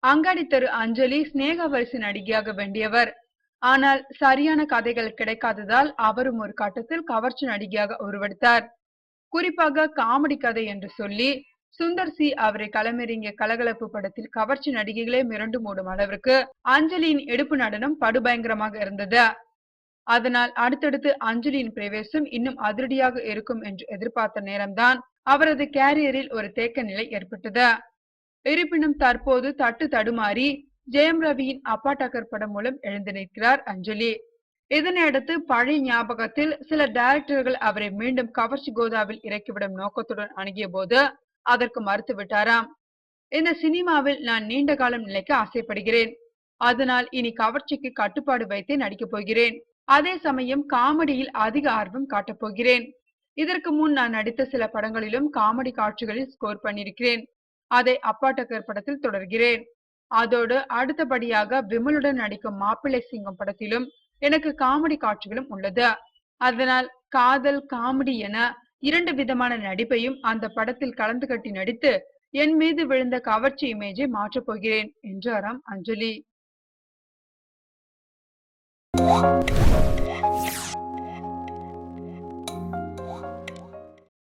அங்காடி தெரு அஞ்சலி சினேகா வரிசை நடிகையாக வேண்டியவர். ஆனால் சரியான கதைகள் கிடைக்காததால் அவரும் ஒரு கட்டத்தில் கவர்ச்சி நடிகையாக உருவெடுத்தார். குறிப்பாக காமெடி கதை என்று சொல்லி சுந்தர் சி அவரை களமிறங்கிய கலகலப்பு படத்தில் கவர்ச்சி நடிகைகளே மிரண்டு மூடும் அளவிற்கு அஞ்சலியின் எடுப்பு நடனம் படுபயங்கரமாக இருந்தது. அதனால் அடுத்தடுத்து அஞ்சலியின் பிரவேசம் இன்னும் அதிரடியாக இருக்கும் என்று எதிர்பார்த்த நேரம்தான் அவரது கேரியரில் ஒரு தேக்க நிலை ஏற்பட்டது. இருப்பினும் தற்போது தட்டு தடுமாறி ஜெயம் ரவியின் அப்பா டக்கர் படம் மூலம் எழுந்து நிற்கிறார் அஞ்சலி. இதனையடுத்து பழைய ஞாபகத்தில் சில டைரக்டர்கள் அவரை மீண்டும் கவர்ச்சி கோதாவில் இறக்கிவிடும் நோக்கத்துடன் அணுகிய போது அதற்கு மறுத்து விட்டாராம். இந்த சினிமாவில் நான் நீண்ட காலம் நிலைக்க ஆசைப்படுகிறேன். அதனால் இனி கவர்ச்சிக்கு கட்டுப்பாடு வைத்தே நடிக்கப் போகிறேன். அதே சமயம் காமெடியில் அதிக ஆர்வம் காட்டப் போகிறேன். இதற்கு முன் நான் நடித்த சில படங்களிலும் காமெடி காட்சிகளில் ஸ்கோர் பண்ணியிருக்கிறேன். அதை அப்பா டக்கர் படத்தில் தொடர்கிறேன். அதோடு அடுத்தபடியாக விமலுடன் நடிக்கும் மாப்பிள்ளை சிங்கம் படத்திலும் எனக்கு காமெடி காட்சிகளும் உள்ளது. அதனால் காதல் காமெடி என 2 விதமான நடிப்பையும் அந்த படத்தில் கலந்து கட்டி நடித்து என் மீது விழுந்த கவர்ச்சி இமேஜை மாற்றப் போகிறேன் என்றாராம் அஞ்சலி.